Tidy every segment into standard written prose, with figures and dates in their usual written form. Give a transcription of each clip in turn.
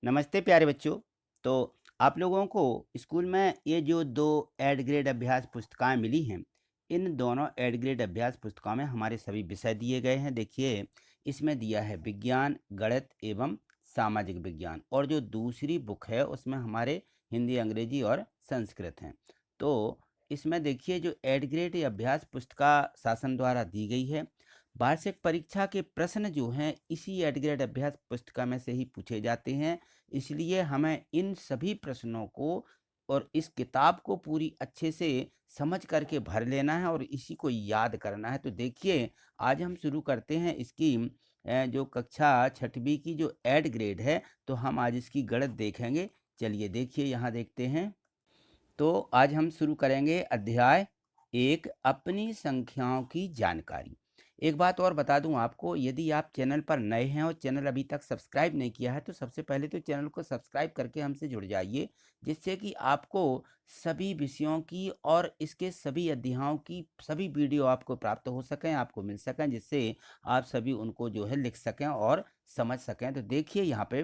नमस्ते प्यारे बच्चों। तो आप लोगों को स्कूल में ये जो दो एड ग्रेड अभ्यास पुस्तिकाएं मिली हैं, इन दोनों एड ग्रेड अभ्यास पुस्तिकाओं में हमारे सभी विषय दिए गए हैं। देखिए, इसमें दिया है विज्ञान, गणित एवं सामाजिक विज्ञान, और जो दूसरी बुक है उसमें हमारे हिंदी, अंग्रेजी और संस्कृत हैं। तो इसमें देखिए, जो एड ग्रेड ये अभ्यास पुस्तिका शासन द्वारा दी गई है। वार्षिक परीक्षा के प्रश्न जो हैं इसी एड ग्रेड अभ्यास पुस्तिका में से ही पूछे जाते हैं। इसलिए हमें इन सभी प्रश्नों को और इस किताब को पूरी अच्छे से समझ करके भर लेना है और इसी को याद करना है। तो देखिए, आज हम शुरू करते हैं इसकी जो कक्षा छठवीं की जो एड ग्रेड है, तो हम आज इसकी गणित देखेंगे। चलिए देखिए, यहाँ देखते हैं। तो आज हम शुरू करेंगे अध्याय 1, अपनी संख्याओं की जानकारी। एक बात और बता दूं आपको, यदि आप चैनल पर नए हैं और चैनल अभी तक सब्सक्राइब नहीं किया है, तो सबसे पहले तो चैनल को सब्सक्राइब करके हमसे जुड़ जाइए, जिससे कि आपको सभी विषयों की और इसके सभी अध्यायों की सभी वीडियो आपको प्राप्त हो सकें, आपको मिल सकें, जिससे आप सभी उनको जो है लिख सकें और समझ सकें। तो देखिए यहाँ पे,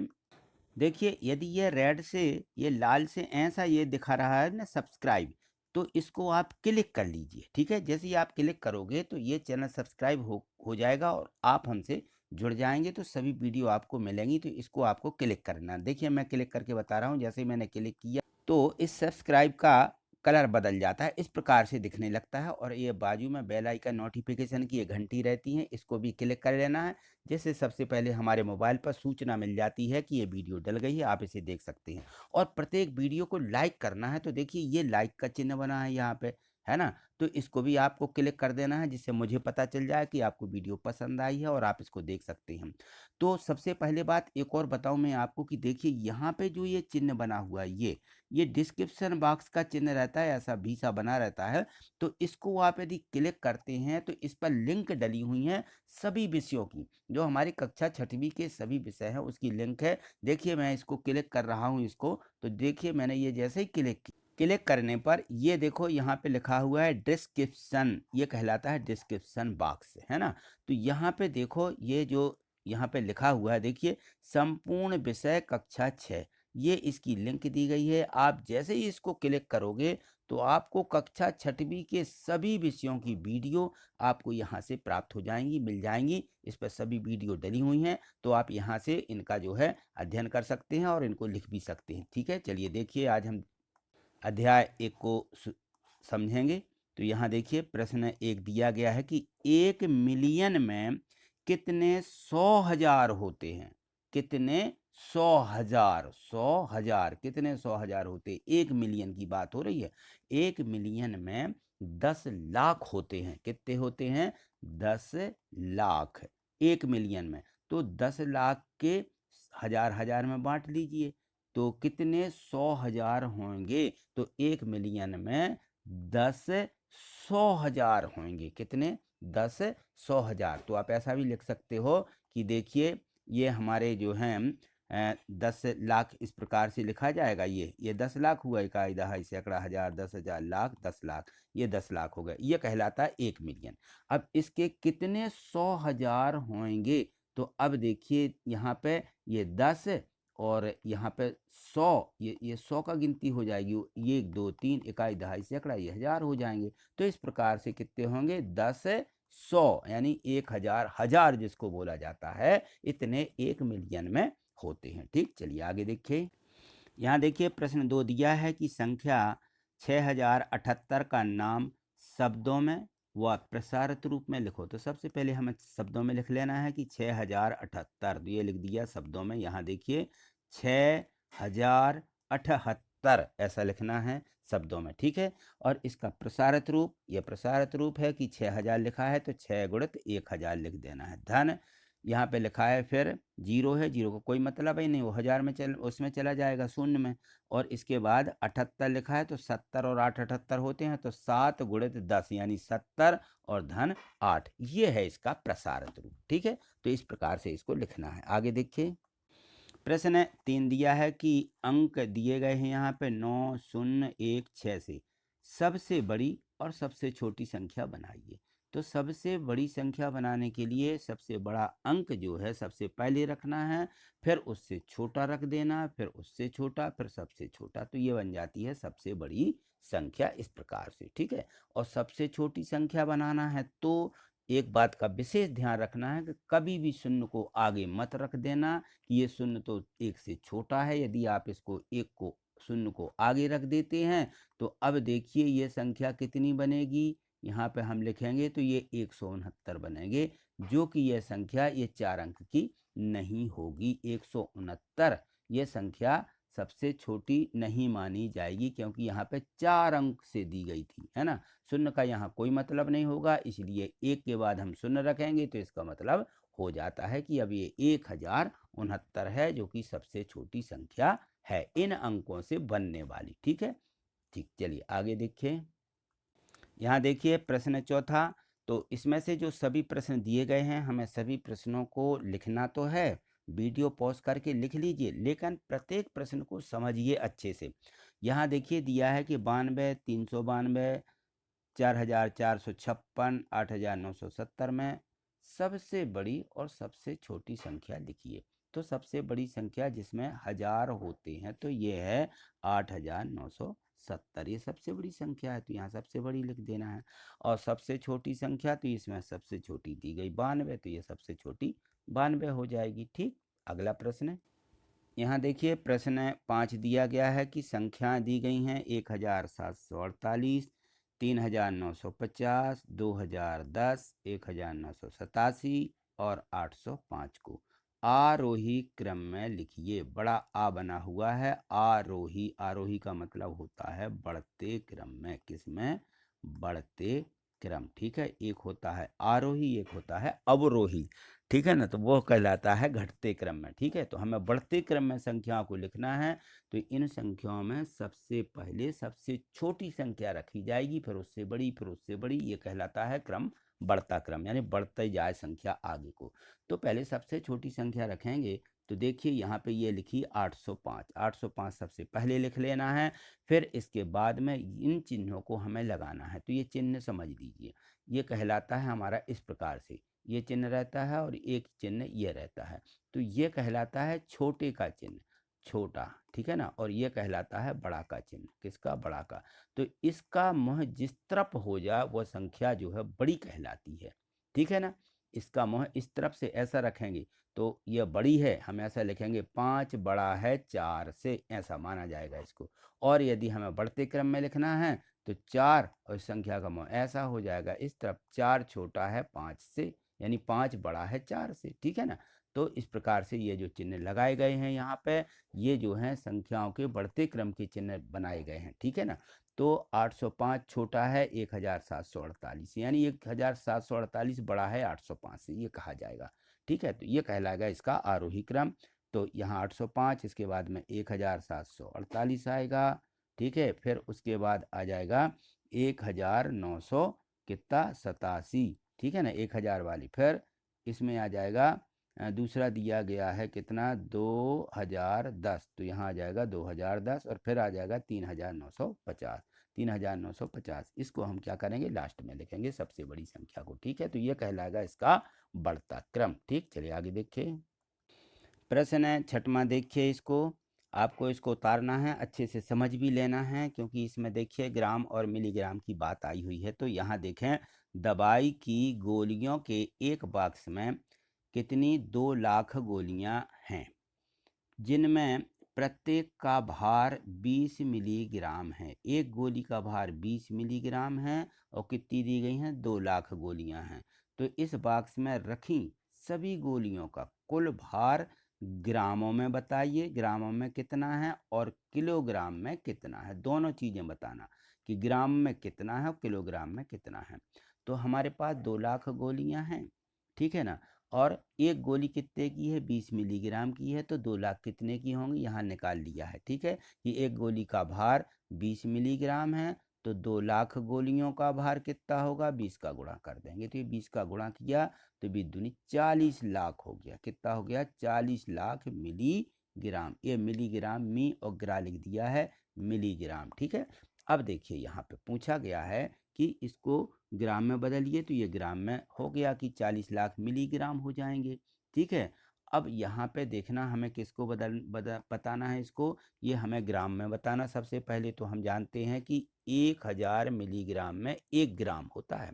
देखिए यदि ये रेड से, ये लाल से ऐसा ये दिखा रहा है ना सब्सक्राइब, तो इसको आप क्लिक कर लीजिए। ठीक है, जैसे ही आप क्लिक करोगे तो ये चैनल सब्सक्राइब हो जाएगा और आप हमसे जुड़ जाएंगे, तो सभी वीडियो आपको मिलेंगी। तो इसको आपको क्लिक करना है। देखिए, मैं क्लिक करके बता रहा हूँ। जैसे ही मैंने क्लिक किया तो इस सब्सक्राइब का कलर बदल जाता है, इस प्रकार से दिखने लगता है। और ये बाजू में बेल आइकन नोटिफिकेशन की ये घंटी रहती है, इसको भी क्लिक कर लेना है, जैसे सबसे पहले हमारे मोबाइल पर सूचना मिल जाती है कि ये वीडियो डल गई है, आप इसे देख सकते हैं। और प्रत्येक वीडियो को लाइक करना है। तो देखिए, ये लाइक का चिन्ह बना है यहाँ पे, है ना। तो इसको भी आपको क्लिक कर देना है, जिससे मुझे पता चल जाए कि आपको वीडियो पसंद आई है और आप इसको देख सकते हैं। तो सबसे पहले बात एक और बताऊं मैं आपको कि देखिए, यहाँ पे जो ये चिन्ह बना हुआ है, ये डिस्क्रिप्शन बॉक्स का चिन्ह रहता है, ऐसा भी सा बना रहता है। तो इसको आप यदि क्लिक करते हैं तो इस पर लिंक डली हुई हैं सभी विषयों की, जो हमारी कक्षा छठवीं के सभी विषय हैं उसकी लिंक है। देखिए, मैं इसको क्लिक कर रहा हूँ इसको, तो देखिए मैंने ये जैसे ही क्लिक करने पर ये देखो यहाँ पे लिखा हुआ है डिस्क्रिप्शन, ये कहलाता है डिस्क्रिप्शन बॉक्स, है ना। तो यहाँ पे देखो, ये जो यहाँ पे लिखा हुआ है, देखिए संपूर्ण विषय कक्षा 6, ये इसकी लिंक दी गई है। आप जैसे ही इसको क्लिक करोगे तो आपको कक्षा छठवीं के सभी विषयों की वीडियो आपको यहाँ से प्राप्त हो जाएंगी, मिल जाएंगी। इस पर सभी वीडियो डली हुई हैं, तो आप यहाँ से इनका जो है अध्ययन कर सकते हैं और इनको लिख भी सकते हैं। ठीक है, चलिए देखिए, आज हम अध्याय 1 को समझेंगे। तो यहाँ देखिए, प्रश्न 1 दिया गया है कि 1 मिलियन में कितने 100,000 होते हैं। कितने 100,000, 100,000, कितने 100,000 होते हैं। 1 मिलियन की बात हो रही है। 1 मिलियन में 10 लाख होते हैं। कितने होते हैं? 10 लाख 1 मिलियन में। तो 10 लाख के हजार हजार में बांट लीजिए, तो कितने 100,000 होंगे। तो 1 मिलियन में 10 100,000 होंगे। कितने? 10 100,000। तो आप ऐसा भी लिख सकते हो कि देखिए, ये हमारे जो हैं 10 लाख इस प्रकार से लिखा जाएगा। ये 10 लाख हुआ, इकाई दहाई सैकड़ा हजार 10,000 लाख 10 लाख, ये 10 लाख हो गए। ये कहलाता है 1 मिलियन। अब इसके कितने 100,000 होंगे। तो अब देखिए यहाँ पे ये 10 और यहाँ पे 100, ये 100 का गिनती हो जाएगी। ये 1 2 3 इकाई दहाई सैकड़ा, ये हजार हो जाएंगे। तो इस प्रकार से कितने होंगे? 10 100, यानी 1,000, हजार जिसको बोला जाता है, इतने 1 मिलियन में होते हैं। ठीक, चलिए आगे देखिए। यहाँ देखिए, प्रश्न 2 दिया है कि संख्या 6078 का नाम शब्दों में व प्रसारित रूप में लिखो। तो सबसे पहले हमें शब्दों में लिख लेना है कि 6078, तो ये लिख दिया शब्दों में। यहाँ देखिए, 6078 ऐसा लिखना है शब्दों में। ठीक है, और इसका प्रसारित रूप, ये प्रसारित रूप है कि 6000 लिखा है तो 6 गुणित 1000 लिख देना है। धन यहाँ पे लिखा है, फिर जीरो है, जीरो का कोई मतलब ही नहीं, वो हजार में उसमें चला जाएगा, शून्य में। और इसके बाद 78 लिखा है, तो 70 और 8 78 होते हैं, तो 7 गुणित 10 यानी 70 और धन 8, ये है इसका प्रसारित रूप। ठीक है, तो इस प्रकार से इसको लिखना है। आगे देखिए, प्रश्न 3 दिया है कि अंक दिए गए हैं यहाँ पे 9 0 1 6 से सबसे बड़ी और सबसे छोटी संख्या बनाइए। तो सबसे बड़ी संख्या बनाने के लिए सबसे बड़ा अंक जो है सबसे पहले रखना है, फिर उससे छोटा रख देना, फिर उससे छोटा, फिर सबसे छोटा, तो ये बन जाती है सबसे बड़ी संख्या इस प्रकार से, ठीक है। और सबसे छोटी संख्या बनाना है तो एक बात का विशेष ध्यान रखना है कि कभी भी शून्य को आगे मत रख देना कि ये शून्य तो एक से छोटा है। यदि आप इसको एक को शून्य को आगे रख देते हैं तो अब देखिए ये संख्या कितनी बनेगी, यहाँ पे हम लिखेंगे तो ये 169 बनेंगे, जो कि यह संख्या ये 4 अंक की नहीं होगी। 169 ये संख्या सबसे छोटी नहीं मानी जाएगी क्योंकि यहाँ पे 4 अंक से दी गई थी, है ना। शून्य का यहाँ कोई मतलब नहीं होगा, इसलिए एक के बाद हम शून्य रखेंगे तो इसका मतलब हो जाता है कि अब ये 1069 है, जो कि सबसे छोटी संख्या है इन अंकों से बनने वाली, ठीक है। ठीक, चलिए आगे देखिए। यहाँ देखिए प्रश्न चौथा, तो इसमें से जो सभी प्रश्न दिए गए हैं हमें सभी प्रश्नों को लिखना तो है, वीडियो पॉज करके लिख लीजिए, लेकिन प्रत्येक प्रश्न को समझिए अच्छे से। यहाँ देखिए दिया है कि 92, 392, 4456, 8970 में सबसे बड़ी और सबसे छोटी संख्या लिखिए। तो सबसे बड़ी संख्या जिसमें 1000 होते हैं तो ये है 8970, ये सबसे बड़ी संख्या है, तो यहाँ सबसे बड़ी लिख देना है। और सबसे छोटी संख्या तो इसमें सबसे छोटी दी गई 92, तो ये सबसे छोटी 92 हो जाएगी, ठीक। अगला प्रश्न, यहाँ देखिए प्रश्न 5 दिया गया है कि संख्या दी गई हैं 1748, 3950, 2010, 1987 और 805 को आरोही क्रम में लिखिए। बड़ा आ बना हुआ है, आरोही, आरोही का मतलब होता है बढ़ते क्रम में, किसमें, बढ़ते क्रम, ठीक है। एक होता है आरोही, एक होता है अवरोही, ठीक है ना, तो वो कहलाता है घटते क्रम में, ठीक है। तो हमें बढ़ते क्रम में संख्याओं को लिखना है, तो इन संख्याओं में सबसे पहले सबसे छोटी संख्या रखी जाएगी, फिर उससे बड़ी, फिर उससे बड़ी, ये कहलाता है क्रम बढ़ता क्रम, यानी बढ़ते जाए संख्या आगे को। तो पहले सबसे छोटी संख्या रखेंगे, तो देखिए यहाँ पे ये लिखी 805, 805 सबसे पहले लिख लेना है, फिर इसके बाद में इन चिन्हों को हमें लगाना है। तो ये चिन्ह समझ लीजिए, ये कहलाता है हमारा इस प्रकार से, ये चिन्ह रहता है और एक चिन्ह ये रहता है, तो ये कहलाता है छोटे का चिन्ह, छोटा, ठीक है ना। और ये कहलाता है बड़ा का चिन्ह, किसका, बड़ा का। तो इसका मुँह जिस तरफ हो जाए वो संख्या जो है बड़ी कहलाती है, ठीक है ना। इसका मुँह इस तरफ से ऐसा रखेंगे तो ये बड़ी है, हम ऐसा लिखेंगे 5 बड़ा है 4 से, ऐसा माना जाएगा इसको। और यदि हमें बढ़ते क्रम में लिखना है तो 4 और इस संख्या का मुँह ऐसा हो जाएगा इस तरफ, 4 छोटा है 5 से, यानी 5 बड़ा है 4 से, ठीक है ना। तो इस प्रकार से ये जो चिन्ह लगाए गए हैं यहाँ पे, ये जो हैं संख्याओं के बढ़ते क्रम के चिन्ह बनाए गए हैं, ठीक है ना। तो 805 छोटा है 1748, यानी 1748 बड़ा है 805 से, ये कहा जाएगा, ठीक है। तो ये कहलाएगा इसका आरोही क्रम। तो यहाँ 805, इसके बाद में 1748 आएगा, ठीक है। फिर उसके बाद आ जाएगा 1900 कितना, 87, ठीक है ना, 1000 वाली। फिर इसमें आ जाएगा दूसरा दिया गया है कितना, 2010, तो यहाँ आ जाएगा 2010, और फिर आ जाएगा 3950, 3950, इसको हम क्या करेंगे, लास्ट में लिखेंगे सबसे बड़ी संख्या को, ठीक है। तो ये कहलाएगा इसका बढ़ता क्रम, ठीक। चलिए आगे देखिए। प्रश्न है छठवां, देखिए इसको, आपको इसको उतारना है, अच्छे से समझ भी लेना है, क्योंकि इसमें देखिए ग्राम और मिलीग्राम की बात आई हुई है। तो यहाँ देखें, दवाई की गोलियों के एक बॉक्स में कितनी 2 लाख गोलियां हैं, जिनमें प्रत्येक का भार 20 मिलीग्राम है। एक गोली का भार 20 मिलीग्राम है और कितनी दी गई हैं, 2 लाख गोलियां हैं। तो इस बॉक्स में रखी सभी गोलियों का कुल भार ग्रामों में बताइए, ग्रामों में कितना है और किलोग्राम में कितना है, दोनों चीज़ें बताना कि ग्राम में कितना है और किलोग्राम में कितना है। तो हमारे पास 2 लाख गोलियां हैं, ठीक है ना, और एक गोली कितने की है, 20 मिलीग्राम की है, तो 2 लाख कितने की होंगी, यहाँ निकाल लिया है, ठीक है। कि एक गोली का भार 20 मिलीग्राम है, तो 2 लाख गोलियों का भार कितना होगा, 20 का गुणा कर देंगे, तो ये 20 का गुणा किया तो 20 दूनी 40 लाख हो गया, कितना हो गया, 40 लाख मिलीग्राम। ये मिलीग्राम मी और ग्रा लिख दिया है मिलीग्राम, ठीक है। अब देखिए यहाँ पे पूछा गया है कि इसको ग्राम में बदलिए, तो ये ग्राम में हो गया कि 40 लाख मिलीग्राम हो जाएंगे। ठीक है, अब यहाँ पे देखना हमें किसको बताना है इसको, ये हमें ग्राम में बताना। सबसे पहले तो हम जानते हैं कि 1000 मिलीग्राम में 1 ग्राम होता है।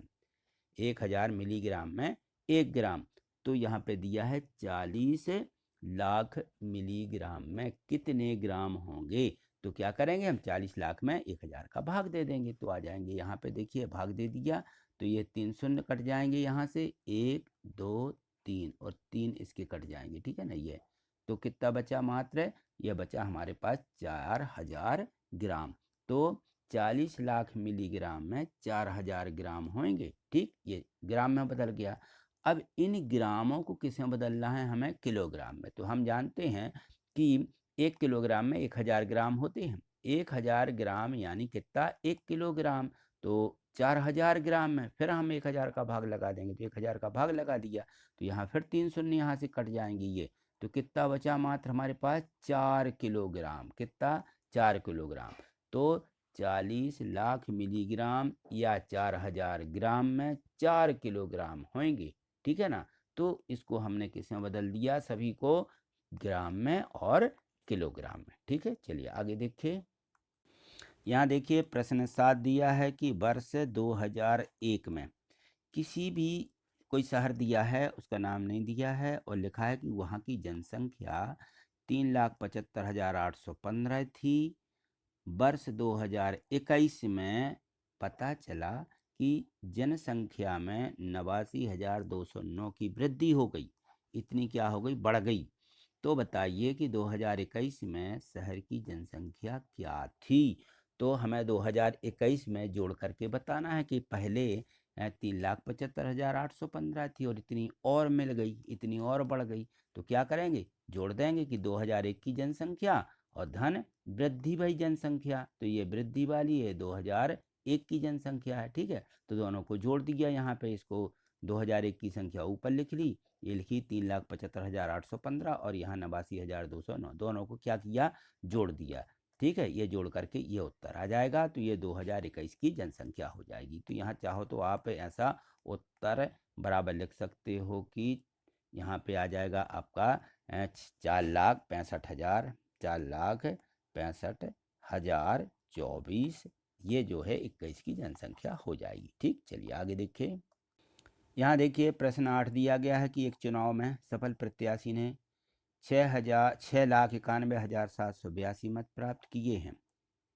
1000 मिलीग्राम में 1 ग्राम, तो यहाँ पे दिया है 40 लाख मिलीग्राम में कितने ग्राम होंगे। तो क्या करेंगे हम, 40 लाख में 1000 का भाग दे देंगे, तो आ जाएंगे यहाँ पे देखिए भाग दे दिया, तो ये 3 शून्य कट जाएंगे यहाँ से, 1 2 3 और 3 इसके कट जाएंगे। ठीक है ना, ये तो कितना बचा मात्र, ये बचा हमारे पास 4000 ग्राम। तो 40 लाख मिलीग्राम में 4000 ग्राम होंगे। ठीक, ये ग्राम में बदल गया। अब इन ग्रामों को किस में बदलना है हमें, किलोग्राम में। तो हम जानते हैं कि 1 किलोग्राम में 1000 ग्राम होते हैं। 1000 ग्राम यानी कितना, 1 किलोग्राम। तो 4000 ग्राम में फिर हम 1000 का भाग लगा देंगे, तो 1000 का भाग लगा दिया, तो यहाँ फिर 3 शून्य यहाँ से कट जाएंगे ये, तो कितना बचा मात्र हमारे पास, 4 किलोग्राम। कितना, 4 किलोग्राम। तो 40 लाख मिलीग्राम या 4000 ग्राम में 4 किलोग्राम होंगे। ठीक है ना, तो इसको हमने किस में बदल दिया, सभी को ग्राम में और किलोग्राम में। ठीक है, चलिए आगे देखिए। यहाँ देखिए प्रश्न 7 दिया है कि वर्ष 2001 में किसी भी कोई शहर दिया है, उसका नाम नहीं दिया है, और लिखा है कि वहाँ की जनसंख्या 3,75,815 थी। वर्ष 2021 में पता चला कि जनसंख्या में 89,209 की वृद्धि हो गई। इतनी क्या हो गई, बढ़ गई। तो बताइए कि 2021 में शहर की जनसंख्या क्या थी। तो हमें 2021 में जोड़ करके बताना है कि पहले 3,75,815 थी और इतनी और मिल गई, इतनी और बढ़ गई। तो क्या करेंगे, जोड़ देंगे कि 2001 की जनसंख्या और धन वृद्धि भई जनसंख्या, तो ये वृद्धि वाली है 2001 की जनसंख्या है। ठीक है, तो दोनों को जोड़ दिया यहाँ पे, इसको 2001 की संख्या ऊपर लिख ली, ये लिखी 3,75,815 और यहाँ 89,209, दोनों को क्या किया, जोड़ दिया। ठीक है, ये जोड़ करके ये उत्तर आ जाएगा, तो ये 2021 की जनसंख्या हो जाएगी। तो यहाँ चाहो तो आप ऐसा उत्तर बराबर लिख सकते हो कि यहाँ पे आ जाएगा आपका 4,65,000, 4,65,024, ये जो है 21 की जनसंख्या हो जाएगी। ठीक, चलिए आगे देखिए। यहाँ देखिए प्रश्न 8 दिया गया है कि एक चुनाव में सफल प्रत्याशी ने 6,91,782 मत प्राप्त किए हैं।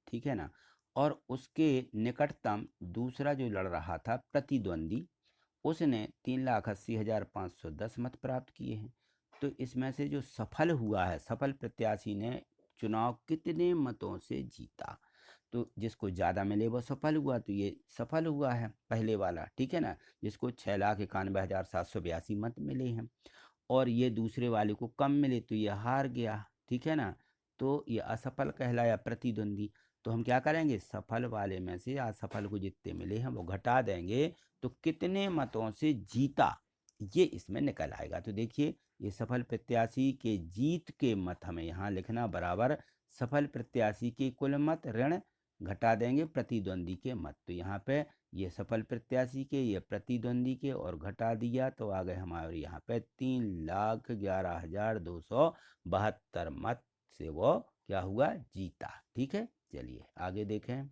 ठीक है ना, और उसके निकटतम दूसरा जो लड़ रहा था प्रतिद्वंदी, उसने 3,80,510 मत प्राप्त किए हैं। तो इसमें से जो सफल हुआ है, सफल प्रत्याशी ने चुनाव कितने मतों से जीता, तो जिसको ज़्यादा मिले वो सफल हुआ, तो ये सफल हुआ है पहले वाला। ठीक है ना, जिसको 6,91,782 मत मिले हैं, और ये दूसरे वाले को कम मिले तो ये हार गया। ठीक है ना, तो ये असफल कहलाया प्रतिद्वंदी। तो हम क्या करेंगे, सफल वाले में से असफल को जितने मिले हैं वो घटा देंगे, तो कितने मतों से जीता ये इसमें निकल आएगा। तो देखिए ये सफल प्रत्याशी के जीत के मत हमें यहाँ लिखना बराबर सफल प्रत्याशी के कुल मत ऋण घटा देंगे प्रतिद्वंदी के मत। तो यहाँ पे ये सफल प्रत्याशी के, ये प्रतिद्वंदी के, और घटा दिया तो आ गए हमारे यहाँ पे 3,11,272 मत से वो क्या हुआ, जीता। ठीक है, चलिए आगे देखें।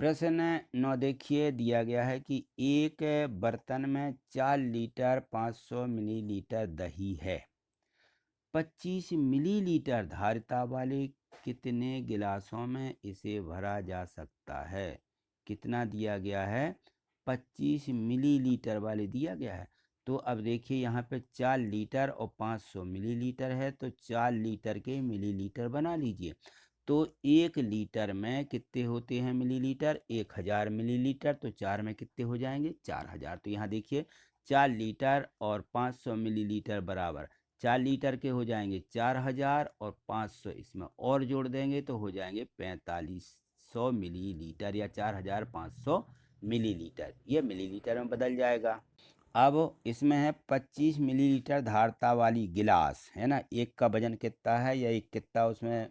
प्रश्न 9 देखिए दिया गया है कि एक बर्तन में 4 लीटर 500 मिलीलीटर दही है, 25 मिलीलीटर धारिता वाले कितने गिलासों में इसे भरा जा सकता है। कितना दिया गया है, 25 मिलीलीटर वाले दिया गया है। तो अब देखिए यहाँ पे 4 लीटर और 500 मिलीलीटर है, तो 4 लीटर के मिलीलीटर बना लीजिए। तो 1 लीटर में कितने होते हैं मिलीलीटर, 1000 मिलीलीटर, तो 4 में कितने हो जाएंगे, 4000। तो यहाँ देखिए 4 लीटर और 500 मिलीलीटर बराबर 4 लीटर के हो जाएंगे 4000, और 500 इसमें और जोड़ देंगे तो हो जाएंगे 4500 मिलीलीटर या 4500 मिलीलीटर, ये मिलीलीटर में बदल जाएगा। अब इसमें है 25 मिलीलीटर धारता वाली गिलास, है ना, एक का वजन कितना है या एक कितना उसमें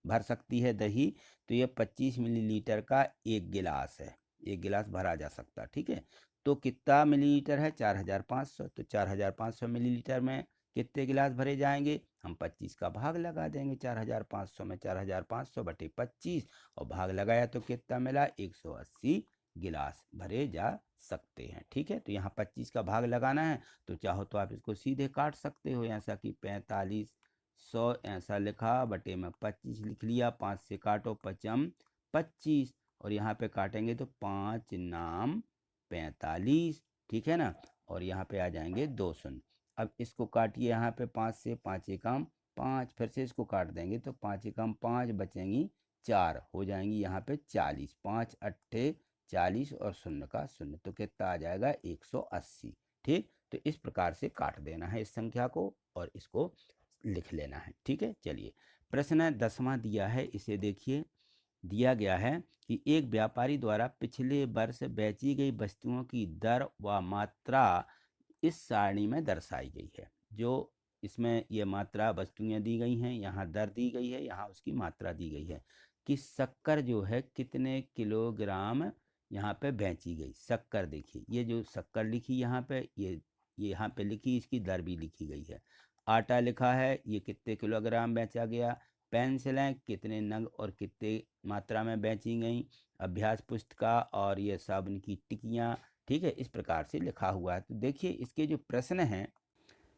भर सकती है दही, तो ये 25 मिलीलीटर का एक गिलास है, एक गिलास भरा जा सकता, ठीक है। तो कितना मिलीलीटर है, 4500, तो 4500 मिलीलीटर में कितने गिलास भरे जाएंगे, हम 25 का भाग लगा देंगे 4500 में, 4500 बटे 25 और भाग लगाया तो कितना मिला, 180 गिलास भरे जा सकते हैं, ठीक है। तो यहाँ 25 का भाग लगाना है, तो चाहो तो आप इसको सीधे काट सकते हो, ऐसा कि 4500 ऐसा लिखा बटे में 25 लिख लिया, 5 से काटो 5 25 और यहाँ पे काटेंगे तो 5 नाम 45, ठीक है ना। और यहाँ पे आ जाएंगे 2 शून्य। अब इसको काटिए यहाँ पे 5 से, 5 एकम 5, फिर से इसको काट देंगे तो 5 एकम 5 बचेंगी 4, हो जाएंगी यहाँ पे 40, 5 अट्ठे 40 और शून्य का शून्य, तो कितना आ जाएगा 180, ठीक। तो इस प्रकार से काट देना है इस संख्या को और इसको लिख लेना है, ठीक है। चलिए प्रश्न 10वां दिया है, इसे देखिए। दिया गया है कि एक व्यापारी द्वारा पिछले वर्ष बेची गई वस्तुओं की दर व मात्रा इस सारणी में दर्शाई गई है। जो इसमें ये मात्रा वस्तुएं दी गई हैं, यहाँ दर दी गई है, यहाँ उसकी मात्रा दी गई है कि शक्कर जो है कितने किलोग्राम यहाँ पे बेची गई। शक्कर देखिए, ये जो शक्कर लिखी यहाँ पे, ये यहाँ पे लिखी, इसकी दर भी लिखी गई है। आटा लिखा है, ये कितने किलोग्राम बेचा गया। पेंसिलें कितने नग और कितने मात्रा में बेची गई। अभ्यास पुस्तिका और ये साबुन की टिकियाँ, ठीक है, इस प्रकार से लिखा हुआ है। तो देखिए इसके जो प्रश्न हैं,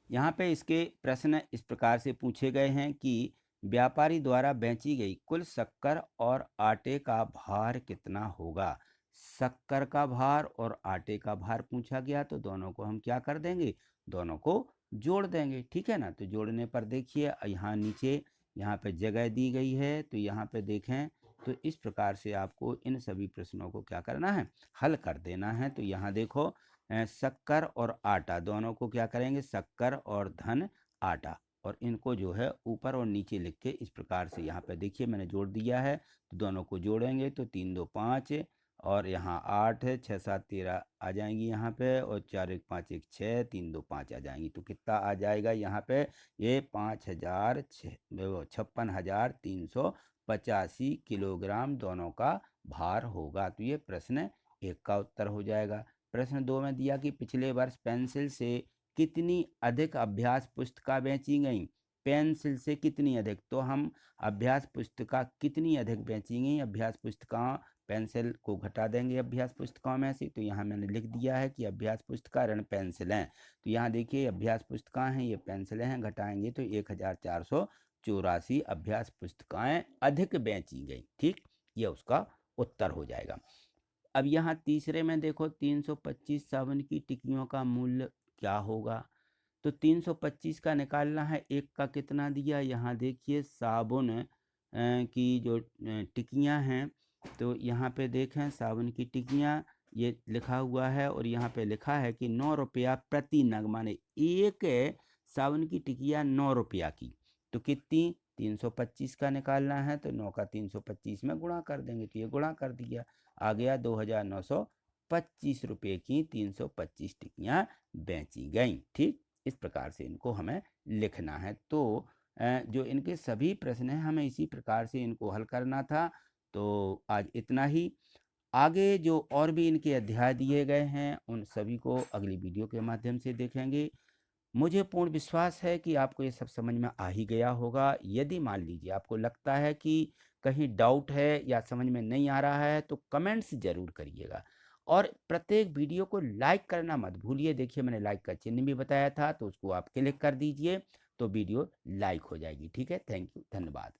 यहाँ पे इसके प्रश्न इस प्रकार से पूछे गए हैं कि व्यापारी द्वारा बेची गई कुल शक्कर और आटे का भार कितना होगा। शक्कर का भार और आटे का भार पूछा गया, तो दोनों को हम क्या कर देंगे, दोनों को जोड़ देंगे, ठीक है ना। तो जोड़ने पर देखिए यहाँ नीचे यहाँ पे जगह दी गई है, तो यहाँ पे देखें तो इस प्रकार से आपको इन सभी प्रश्नों को क्या करना है, हल कर देना है। तो यहाँ देखो शक्कर और आटा दोनों को क्या करेंगे, शक्कर और धन आटा, और इनको जो है ऊपर और नीचे लिख के इस प्रकार से यहाँ पे देखिए मैंने जोड़ दिया है। तो दोनों को जोड़ेंगे तो 3 2 5 और यहाँ 8 है, 6 7 13 आ जाएंगी यहाँ पे, और 4 1 5 1 6, 3 2 5 आ जाएंगी। तो कितना आ जाएगा यहाँ पे, ये 56,385 किलोग्राम दोनों का भार होगा। तो ये प्रश्न 1 का उत्तर हो जाएगा। प्रश्न 2 में दिया कि पिछले वर्ष पेंसिल से कितनी अधिक अभ्यास पुस्तिका बेची गई। पेंसिल से कितनी अधिक, तो हम अभ्यास पुस्तिका कितनी अधिक बेची गई, अभ्यास पुस्तिका पेंसिल को घटा देंगे अभ्यास पुस्तिकाओं में से। तो यहाँ मैंने लिख दिया है कि अभ्यास पुस्तिका ऋण पेंसिलें, तो यहाँ देखिए अभ्यास पुस्तिका हैं, ये पेंसिलें हैं, घटाएंगे तो 1484 अभ्यास पुस्तिकाएं अधिक बेची गई, ठीक, ये उसका उत्तर हो जाएगा। अब यहाँ तीसरे में देखो 325 साबुन की टिक्कियों का मूल्य क्या होगा। तो 325 का निकालना है, एक का कितना दिया, यहाँ देखिए साबुन की जो टिक्कियाँ हैं, तो यहाँ पे देखें साबुन की टिक्कियाँ ये लिखा हुआ है, और यहाँ पे लिखा है कि 9 रुपया प्रति नग, माने एक साबुन की टिक्कियाँ 9 रुपया की। तो कितनी, 325 का निकालना है, तो 9 का 325 में गुणा कर देंगे, तो ये गुणा कर दिया, आ गया 2925 रुपये की 325 टिक्कियाँ बेची गई, ठीक। इस प्रकार से इनको हमें लिखना है। तो जो इनके सभी प्रश्न हैं हमें इसी प्रकार से इनको हल करना था। तो आज इतना ही। आगे जो और भी इनके अध्याय दिए गए हैं उन सभी को अगली वीडियो के माध्यम से देखेंगे। मुझे पूर्ण विश्वास है कि आपको ये सब समझ में आ ही गया होगा। यदि मान लीजिए आपको लगता है कि कहीं डाउट है या समझ में नहीं आ रहा है, तो कमेंट्स ज़रूर करिएगा, और प्रत्येक वीडियो को लाइक करना मत भूलिए। देखिए मैंने लाइक का चिन्ह भी बताया था, तो उसको आप क्लिक कर दीजिए, तो वीडियो लाइक हो जाएगी, ठीक है। थैंक यू, धन्यवाद।